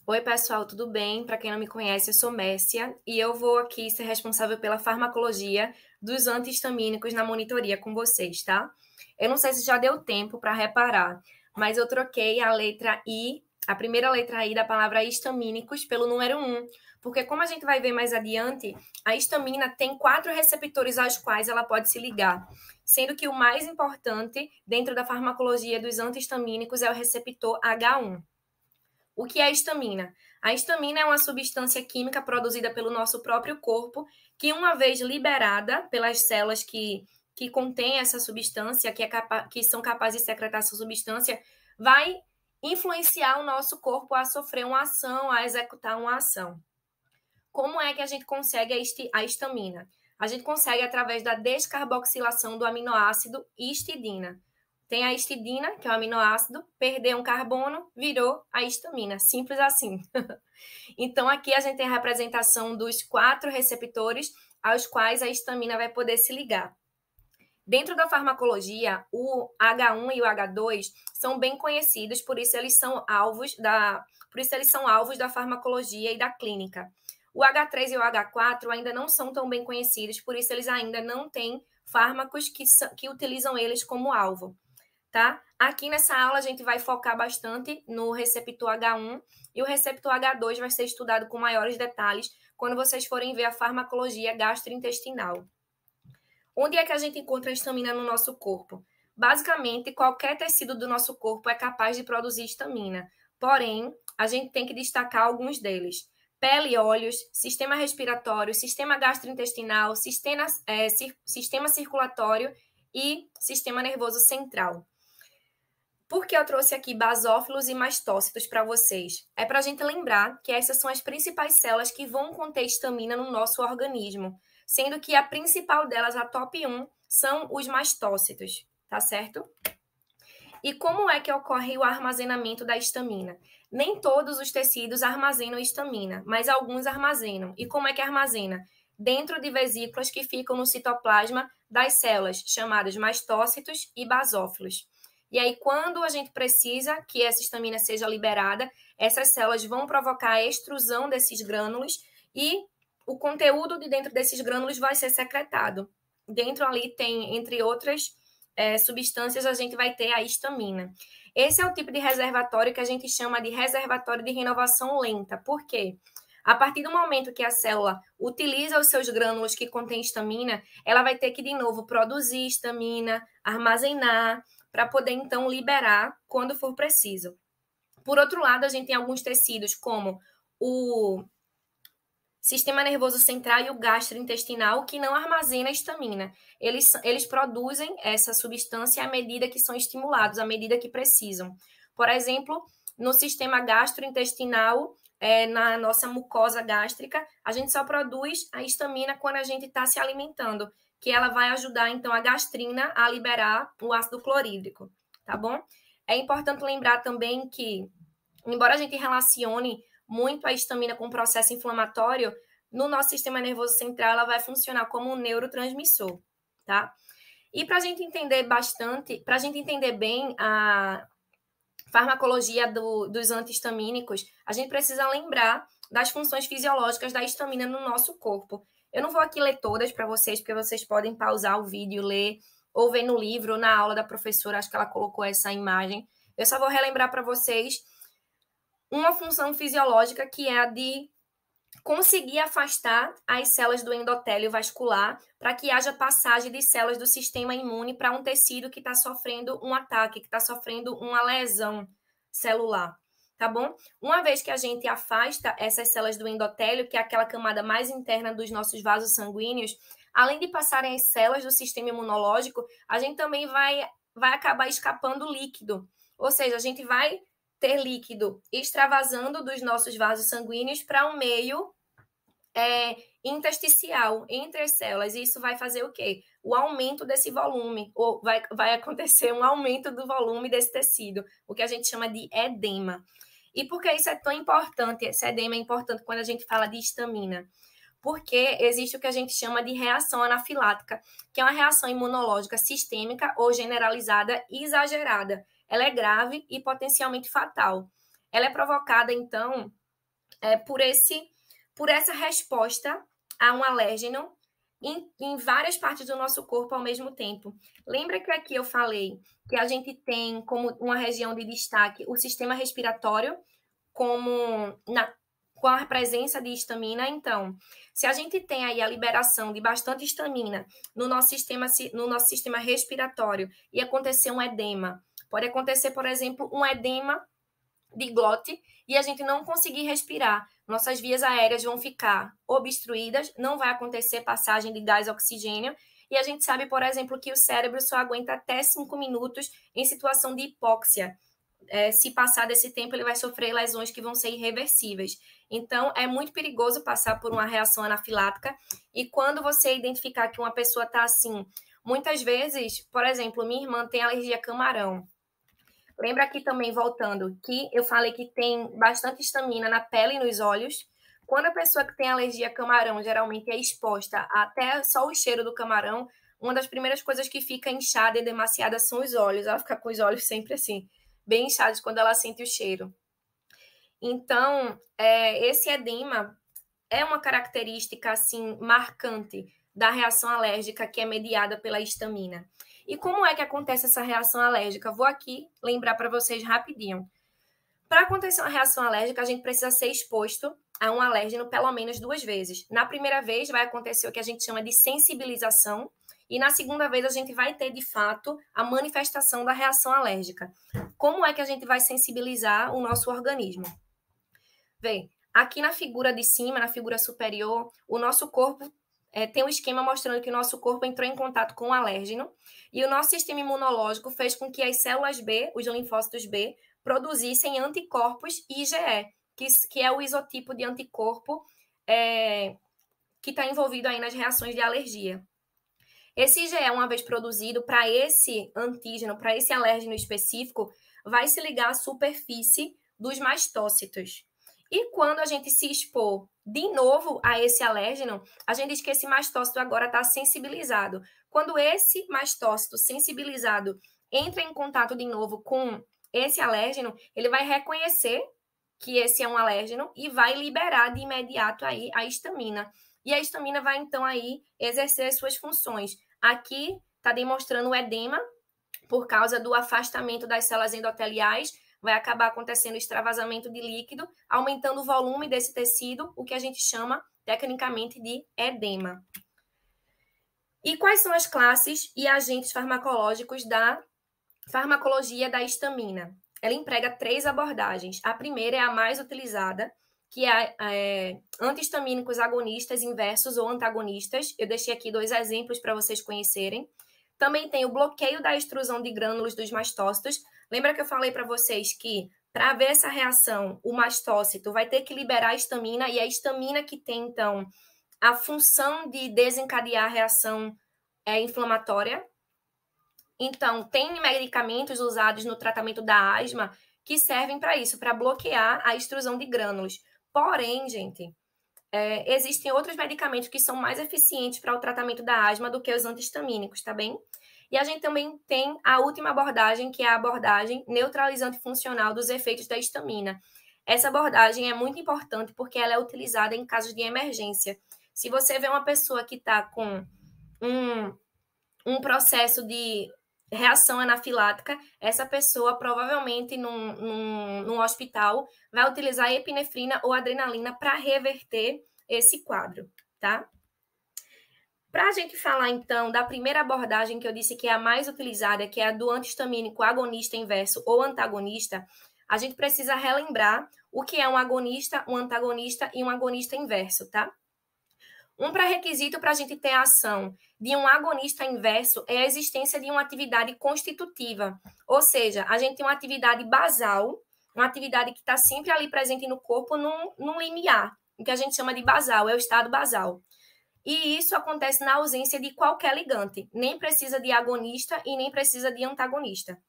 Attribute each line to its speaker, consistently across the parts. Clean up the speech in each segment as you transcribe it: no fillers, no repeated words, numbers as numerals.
Speaker 1: Oi, pessoal, tudo bem? Para quem não me conhece, eu sou Mércia e eu vou aqui ser responsável pela farmacologia dos anti-histamínicos na monitoria com vocês, tá? Eu não sei se já deu tempo para reparar, mas eu troquei a letra I, a primeira letra I da palavra histamínicos pelo número 1, porque como a gente vai ver mais adiante, a histamina tem 4 receptores aos quais ela pode se ligar, sendo que o mais importante dentro da farmacologia dos anti-histamínicos é o receptor H1. O que é a histamina? A histamina é uma substância química produzida pelo nosso próprio corpo, que uma vez liberada pelas células que contêm essa substância, que são capazes de secretar essa substância, vai influenciar o nosso corpo a sofrer uma ação, a executar uma ação. Como é que a gente consegue a histamina? A gente consegue através da descarboxilação do aminoácido histidina. Tem a histidina, que é o aminoácido, perdeu um carbono, virou a histamina. Simples assim. Então, aqui a gente tem a representação dos 4 receptores aos quais a histamina vai poder se ligar. Dentro da farmacologia, o H1 e o H2 são bem conhecidos, por isso eles são alvos da farmacologia e da clínica. O H3 e o H4 ainda não são tão bem conhecidos, por isso eles ainda não têm fármacos que utilizam eles como alvo, tá? Aqui nessa aula a gente vai focar bastante no receptor H1 e o receptor H2 vai ser estudado com maiores detalhes quando vocês forem ver a farmacologia gastrointestinal. Onde é que a gente encontra a histamina no nosso corpo? Basicamente, qualquer tecido do nosso corpo é capaz de produzir histamina. Porém, a gente tem que destacar alguns deles. Pele e olhos, sistema respiratório, sistema gastrointestinal, sistema circulatório e sistema nervoso central. Por que eu trouxe aqui basófilos e mastócitos para vocês? É para a gente lembrar que essas são as principais células que vão conter histamina no nosso organismo, sendo que a principal delas, a top 1, são os mastócitos, tá certo? E como é que ocorre o armazenamento da histamina? Nem todos os tecidos armazenam histamina, mas alguns armazenam. E como é que armazena? Dentro de vesículas que ficam no citoplasma das células, chamadas mastócitos e basófilos. E aí, quando a gente precisa que essa histamina seja liberada, essas células vão provocar a extrusão desses grânulos e o conteúdo de dentro desses grânulos vai ser secretado. Dentro ali tem, entre outras substâncias, a gente vai ter a histamina. Esse é o tipo de reservatório que a gente chama de reservatório de renovação lenta. Por quê? A partir do momento que a célula utiliza os seus grânulos que contêm histamina, ela vai ter que, de novo, produzir histamina, armazenar, para poder, então, liberar quando for preciso. Por outro lado, a gente tem alguns tecidos, como o sistema nervoso central e o gastrointestinal, que não armazena histamina. Eles produzem essa substância à medida que são estimulados, à medida que precisam. Por exemplo, no sistema gastrointestinal, na nossa mucosa gástrica, a gente só produz a histamina quando a gente está se alimentando, que ela vai ajudar, então, a gastrina a liberar o ácido clorídrico, tá bom? É importante lembrar também que, embora a gente relacione muito a histamina com o processo inflamatório, no nosso sistema nervoso central ela vai funcionar como um neurotransmissor, tá? E para a gente entender bastante, para a gente entender bem a farmacologia dos antihistamínicos, a gente precisa lembrar das funções fisiológicas da histamina no nosso corpo. Eu não vou aqui ler todas para vocês, porque vocês podem pausar o vídeo, ler, ou ver no livro, ou na aula da professora, acho que ela colocou essa imagem. Eu só vou relembrar para vocês uma função fisiológica que é a de conseguir afastar as células do endotélio vascular para que haja passagem de células do sistema imune para um tecido que está sofrendo um ataque, que está sofrendo uma lesão celular, tá bom? Uma vez que a gente afasta essas células do endotélio, que é aquela camada mais interna dos nossos vasos sanguíneos, além de passarem as células do sistema imunológico, a gente também vai acabar escapando líquido, ou seja, a gente vai ter líquido extravasando dos nossos vasos sanguíneos para um meio intersticial entre as células. E isso vai fazer o quê? O aumento desse volume, ou vai acontecer um aumento do volume desse tecido, o que a gente chama de edema. E por que isso é tão importante? Esse edema é importante quando a gente fala de histamina. Porque existe o que a gente chama de reação anafilática, que é uma reação imunológica sistêmica ou generalizada exagerada. Ela é grave e potencialmente fatal. Ela é provocada, então, por essa resposta a um alérgeno em várias partes do nosso corpo ao mesmo tempo. Lembra que aqui eu falei que a gente tem como uma região de destaque o sistema respiratório, com a presença de histamina? Então, se a gente tem aí a liberação de bastante histamina no nosso sistema respiratório e acontecer um edema, pode acontecer, por exemplo, um edema de glote e a gente não conseguir respirar. Nossas vias aéreas vão ficar obstruídas, não vai acontecer passagem de gás oxigênio. E a gente sabe, por exemplo, que o cérebro só aguenta até 5 minutos em situação de hipóxia. Se passar desse tempo, ele vai sofrer lesões que vão ser irreversíveis. Então, é muito perigoso passar por uma reação anafilática. E quando você identificar que uma pessoa está assim, muitas vezes, por exemplo, minha irmã tem alergia a camarão. Lembra aqui também, voltando, que eu falei que tem bastante histamina na pele e nos olhos. Quando a pessoa que tem alergia a camarão geralmente é exposta até só o cheiro do camarão, uma das primeiras coisas que fica inchada e demasiada são os olhos. Ela fica com os olhos sempre assim, bem inchados quando ela sente o cheiro. Então, esse edema é uma característica assim marcante da reação alérgica que é mediada pela histamina. E como é que acontece essa reação alérgica? Vou aqui lembrar para vocês rapidinho. Para acontecer uma reação alérgica, a gente precisa ser exposto a um alérgeno pelo menos 2 vezes. Na primeira vez, vai acontecer o que a gente chama de sensibilização, e na segunda vez, a gente vai ter, de fato, a manifestação da reação alérgica. Como é que a gente vai sensibilizar o nosso organismo? Vem, aqui na figura de cima, na figura superior, o nosso corpo tem um esquema mostrando que o nosso corpo entrou em contato com o alérgeno e o nosso sistema imunológico fez com que as células B, os linfócitos B, produzissem anticorpos IgE, que é o isotipo de anticorpo que está envolvido aí nas reações de alergia. Esse IgE, uma vez produzido, para esse antígeno, para esse alérgeno específico, vai se ligar à superfície dos mastócitos. E quando a gente se expor de novo a esse alérgeno, a gente diz que esse mastócito agora está sensibilizado. Quando esse mastócito sensibilizado entra em contato de novo com esse alérgeno, ele vai reconhecer que esse é um alérgeno e vai liberar de imediato aí a histamina. E a histamina vai, então, aí exercer suas funções. Aqui está demonstrando o edema por causa do afastamento das células endoteliais, vai acabar acontecendo extravasamento de líquido, aumentando o volume desse tecido, o que a gente chama tecnicamente de edema. E quais são as classes e agentes farmacológicos da farmacologia da histamina? Ela emprega 3 abordagens. A primeira é a mais utilizada, que é antihistamínicos agonistas inversos ou antagonistas. Eu deixei aqui 2 exemplos para vocês conhecerem. Também tem o bloqueio da extrusão de grânulos dos mastócitos. Lembra que eu falei para vocês que, para haver essa reação, o mastócito vai ter que liberar a histamina, e a histamina que tem, então, a função de desencadear a reação inflamatória. Então, tem medicamentos usados no tratamento da asma que servem para isso, para bloquear a extrusão de grânulos. Porém, gente, existem outros medicamentos que são mais eficientes para o tratamento da asma do que os antihistamínicos, tá bem? E a gente também tem a última abordagem, que é a abordagem neutralizante funcional dos efeitos da histamina. Essa abordagem é muito importante porque ela é utilizada em casos de emergência. Se você vê uma pessoa que está com um processo de reação anafilática, essa pessoa provavelmente num hospital vai utilizar epinefrina ou adrenalina para reverter esse quadro, tá? Para a gente falar, então, da primeira abordagem que eu disse que é a mais utilizada, que é a do antihistamínico agonista inverso ou antagonista, a gente precisa relembrar o que é um agonista, um antagonista e um agonista inverso, tá? Um pré-requisito para a gente ter a ação de um agonista inverso é a existência de uma atividade constitutiva, ou seja, a gente tem uma atividade basal, uma atividade que está sempre ali presente no corpo num limiar, o que a gente chama de basal, é o estado basal. E isso acontece na ausência de qualquer ligante, nem precisa de agonista e nem precisa de antagonista.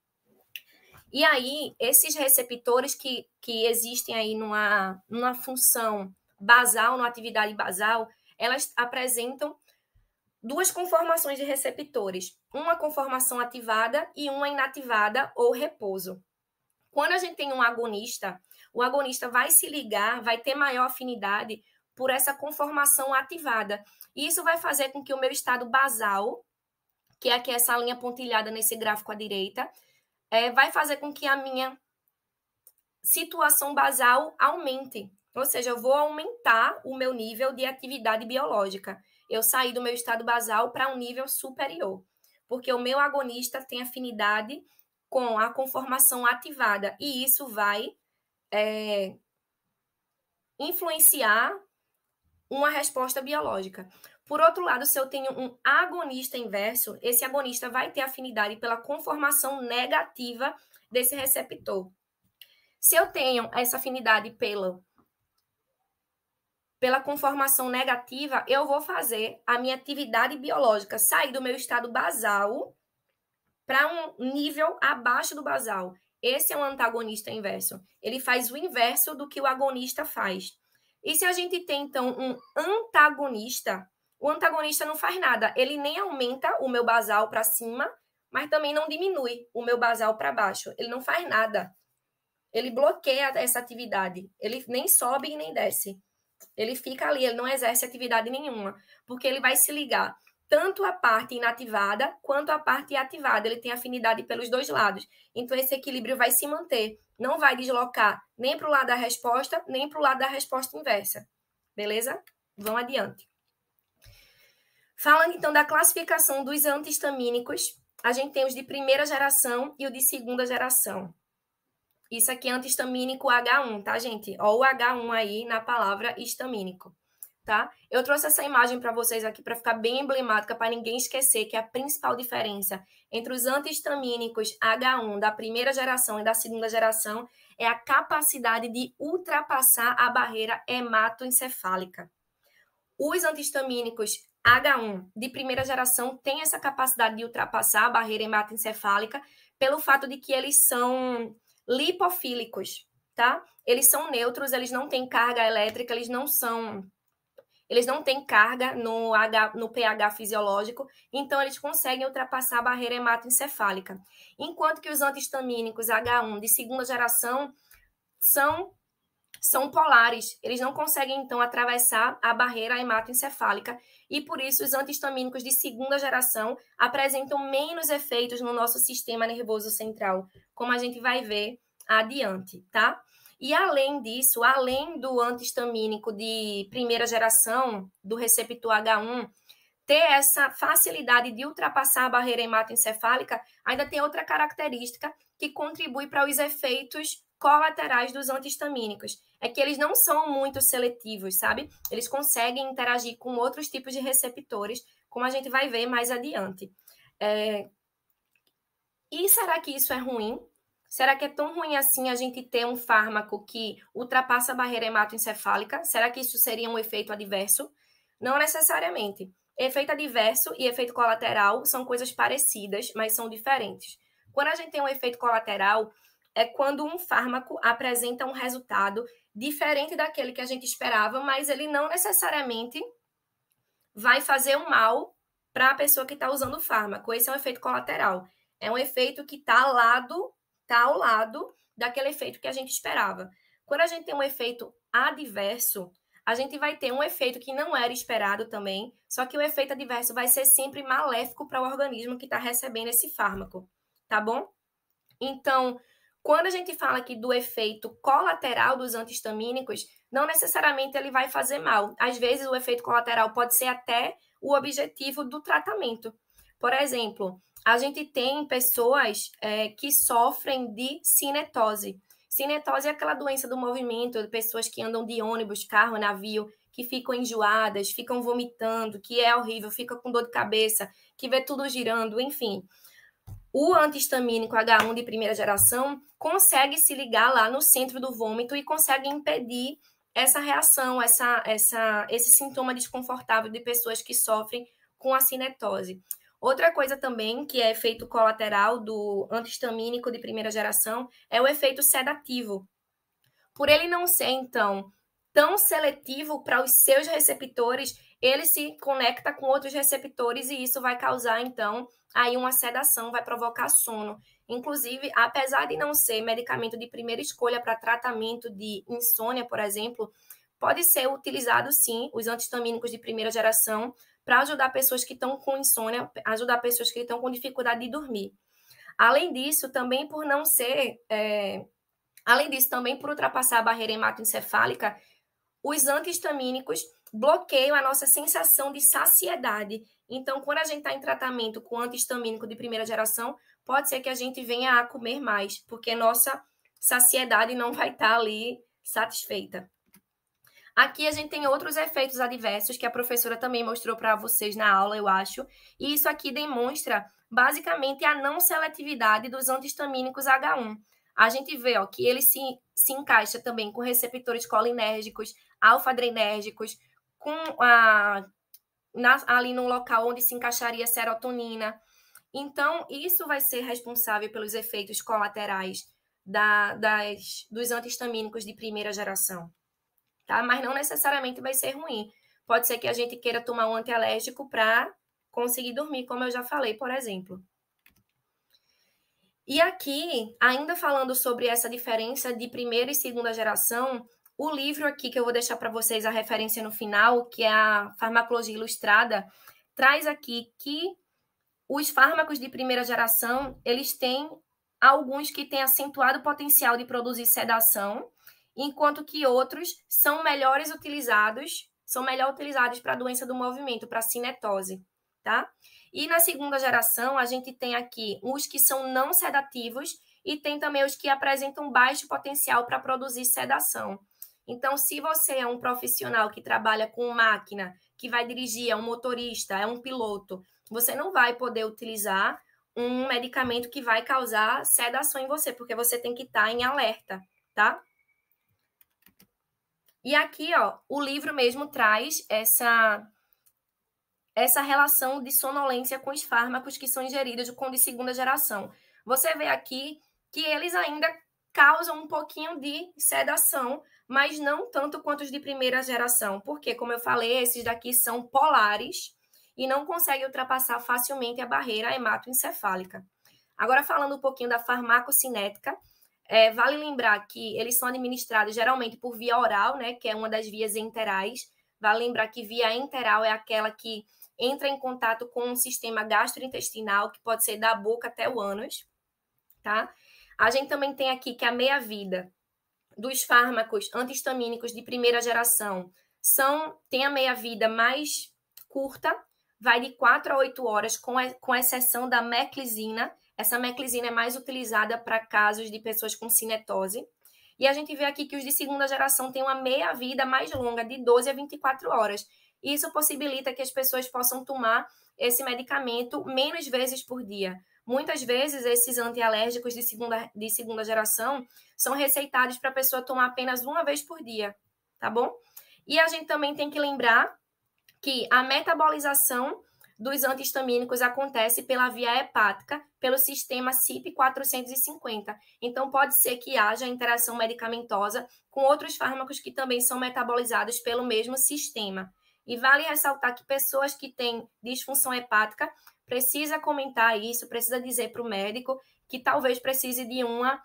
Speaker 1: E aí, esses receptores que existem aí numa função basal, numa atividade basal, elas apresentam 2 conformações de receptores, uma conformação ativada e uma inativada ou repouso. Quando a gente tem um agonista, o agonista vai se ligar, vai ter maior afinidade por essa conformação ativada. E isso vai fazer com que o meu estado basal, que é aqui essa linha pontilhada nesse gráfico à direita, vai fazer com que a minha situação basal aumente. Ou seja, eu vou aumentar o meu nível de atividade biológica. Eu saí do meu estado basal para um nível superior. Porque o meu agonista tem afinidade com a conformação ativada. E isso vai influenciar uma resposta biológica. Por outro lado, se eu tenho um agonista inverso, esse agonista vai ter afinidade pela conformação negativa desse receptor. Se eu tenho essa afinidade pela conformação negativa, eu vou fazer a minha atividade biológica sair do meu estado basal para um nível abaixo do basal. Esse é um antagonista inverso. Ele faz o inverso do que o agonista faz. E se a gente tem, então, um antagonista, o antagonista não faz nada. Ele nem aumenta o meu basal para cima, mas também não diminui o meu basal para baixo. Ele não faz nada. Ele bloqueia essa atividade. Ele nem sobe e nem desce. Ele fica ali, ele não exerce atividade nenhuma, porque ele vai se ligar tanto a parte inativada quanto a parte ativada. Ele tem afinidade pelos dois lados. Então, esse equilíbrio vai se manter. Não vai deslocar nem para o lado da resposta, nem para o lado da resposta inversa. Beleza? Vamos adiante. Falando, então, da classificação dos antihistamínicos, a gente tem os de primeira geração e o de segunda geração. Isso aqui é antihistamínico H1, tá, gente? Ó, o H1 aí na palavra histamínico, tá? Eu trouxe essa imagem para vocês aqui para ficar bem emblemática, para ninguém esquecer que a principal diferença entre os antihistamínicos H1 da primeira geração e da segunda geração é a capacidade de ultrapassar a barreira hematoencefálica. Os antihistamínicos H1 de primeira geração têm essa capacidade de ultrapassar a barreira hematoencefálica pelo fato de que eles são lipofílicos, tá? Eles são neutros, eles não têm carga elétrica, eles não têm carga no pH fisiológico, então eles conseguem ultrapassar a barreira hematoencefálica. Enquanto que os antihistamínicos H1 de segunda geração são polares, eles não conseguem, então, atravessar a barreira hematoencefálica e, por isso, os antihistamínicos de segunda geração apresentam menos efeitos no nosso sistema nervoso central, como a gente vai ver adiante, tá? E, além disso, além do antihistamínico de primeira geração, do receptor H1, ter essa facilidade de ultrapassar a barreira hematoencefálica, ainda tem outra característica que contribui para os efeitos colaterais dos antihistamínicos. É que eles não são muito seletivos, sabe? Eles conseguem interagir com outros tipos de receptores, como a gente vai ver mais adiante. E será que isso é ruim? Será que é tão ruim assim a gente ter um fármaco que ultrapassa a barreira hematoencefálica? Será que isso seria um efeito adverso? Não necessariamente. Efeito adverso e efeito colateral são coisas parecidas, mas são diferentes. Quando a gente tem um efeito colateral, é quando um fármaco apresenta um resultado diferente daquele que a gente esperava, mas ele não necessariamente vai fazer um mal para a pessoa que está usando o fármaco. Esse é um efeito colateral. É um efeito que está ao lado daquele efeito que a gente esperava. Quando a gente tem um efeito adverso, a gente vai ter um efeito que não era esperado também, só que o efeito adverso vai ser sempre maléfico para o organismo que está recebendo esse fármaco, tá bom? Então, quando a gente fala aqui do efeito colateral dos antihistamínicos, não necessariamente ele vai fazer mal. Às vezes, o efeito colateral pode ser até o objetivo do tratamento. Por exemplo, a gente tem pessoas que sofrem de cinetose. Cinetose é aquela doença do movimento, de pessoas que andam de ônibus, carro, navio, que ficam enjoadas, ficam vomitando, que é horrível, fica com dor de cabeça, que vê tudo girando, enfim. O antihistamínico H1 de primeira geração consegue se ligar lá no centro do vômito e consegue impedir essa reação, esse sintoma desconfortável de pessoas que sofrem com a cinetose. Outra coisa também que é efeito colateral do antihistamínico de primeira geração é o efeito sedativo. Por ele não ser, então, tão seletivo para os seus receptores, ele se conecta com outros receptores e isso vai causar, então, aí uma sedação, vai provocar sono. Inclusive, apesar de não ser medicamento de primeira escolha para tratamento de insônia, por exemplo, pode ser utilizado, sim, os anti-histamínicos de primeira geração para ajudar pessoas que estão com insônia, ajudar pessoas que estão com dificuldade de dormir. Além disso, também por não ser... Além disso, também por ultrapassar a barreira hematoencefálica, os anti-histamínicos bloqueiam a nossa sensação de saciedade. Então, quando a gente está em tratamento com anti-histamínico de primeira geração, pode ser que a gente venha a comer mais, porque nossa saciedade não vai estar ali satisfeita. Aqui a gente tem outros efeitos adversos que a professora também mostrou para vocês na aula, eu acho. E isso aqui demonstra, basicamente, a não seletividade dos anti-histamínicos H1. A gente vê que ele se encaixa também com receptores colinérgicos, alfa-adrenérgicos, ali no local onde se encaixaria a serotonina. Então, isso vai ser responsável pelos efeitos colaterais dos anti-histamínicos de primeira geração. Tá? Mas não necessariamente vai ser ruim. Pode ser que a gente queira tomar um antialérgico para conseguir dormir, como eu já falei, por exemplo. E aqui, ainda falando sobre essa diferença de primeira e segunda geração, o livro aqui, que eu vou deixar para vocês a referência no final, que é a Farmacologia Ilustrada, traz aqui que os fármacos de primeira geração, eles têm alguns que têm acentuado o potencial de produzir sedação, enquanto que outros são melhor utilizados para a doença do movimento, para a cinetose, tá? E na segunda geração, a gente tem aqui os que são não sedativos e tem também os que apresentam baixo potencial para produzir sedação. Então, se você é um profissional que trabalha com máquina, que vai dirigir, é um motorista, é um piloto, você não vai poder utilizar um medicamento que vai causar sedação em você, porque você tem que estar em alerta, tá? E aqui, o livro mesmo traz essa relação de sonolência com os fármacos que são ingeridos com de segunda geração. Você vê aqui que eles ainda causam um pouquinho de sedação, mas não tanto quanto os de primeira geração, porque, como eu falei, esses daqui são polares e não conseguem ultrapassar facilmente a barreira hematoencefálica. Agora, falando um pouquinho da farmacocinética, vale lembrar que eles são administrados geralmente por via oral, né, que é uma das vias enterais. Vale lembrar que via enteral é aquela que entra em contato com um sistema gastrointestinal, que pode ser da boca até o ânus, tá? A gente também tem aqui que a meia-vida dos fármacos anti-histamínicos de primeira geração tem a meia-vida mais curta, vai de 4 a 8 horas, com exceção da meclizina. Essa meclizina é mais utilizada para casos de pessoas com cinetose. E a gente vê aqui que os de segunda geração têm uma meia-vida mais longa, de 12 a 24 horas. Isso possibilita que as pessoas possam tomar esse medicamento menos vezes por dia. Muitas vezes, esses antialérgicos de segunda geração são receitados para a pessoa tomar apenas uma vez por dia, tá bom? E a gente também tem que lembrar que a metabolização dos antihistamínicos acontece pela via hepática, pelo sistema CYP450. Então, pode ser que haja interação medicamentosa com outros fármacos que também são metabolizados pelo mesmo sistema. E vale ressaltar que pessoas que têm disfunção hepática precisa comentar isso, precisa dizer para o médico que talvez precise de uma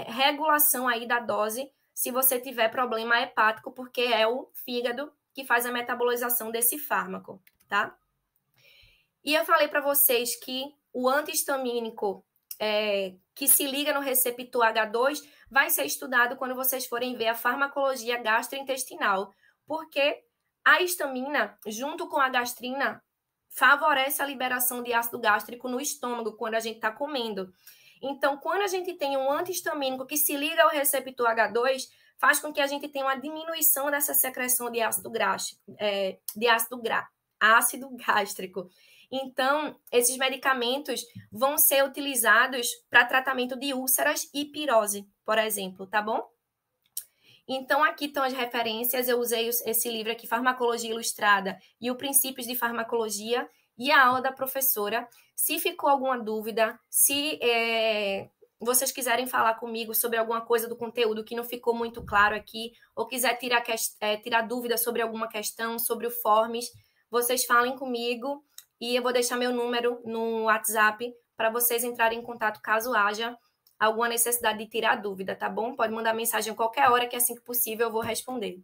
Speaker 1: regulação aí da dose se você tiver problema hepático, porque é o fígado que faz a metabolização desse fármaco, tá? E eu falei para vocês que o antihistamínico que se liga no receptor H2 vai ser estudado quando vocês forem ver a farmacologia gastrointestinal, porque a histamina, junto com a gastrina, favorece a liberação de ácido gástrico no estômago quando a gente está comendo. Então, quando a gente tem um antihistamínico que se liga ao receptor H2, faz com que a gente tenha uma diminuição dessa secreção de ácido gástrico. Então, esses medicamentos vão ser utilizados para tratamento de úlceras e pirose, por exemplo, tá bom? Então, aqui estão as referências. Eu usei esse livro aqui, Farmacologia Ilustrada e o Princípios de Farmacologia, e a aula da professora. Se ficou alguma dúvida, se vocês quiserem falar comigo sobre alguma coisa do conteúdo que não ficou muito claro aqui, ou quiser tirar dúvida sobre alguma questão, sobre o Forms, vocês falem comigo e eu vou deixar meu número no WhatsApp para vocês entrarem em contato caso haja alguma necessidade de tirar dúvida, tá bom? Pode mandar mensagem a qualquer hora que assim que possível eu vou responder.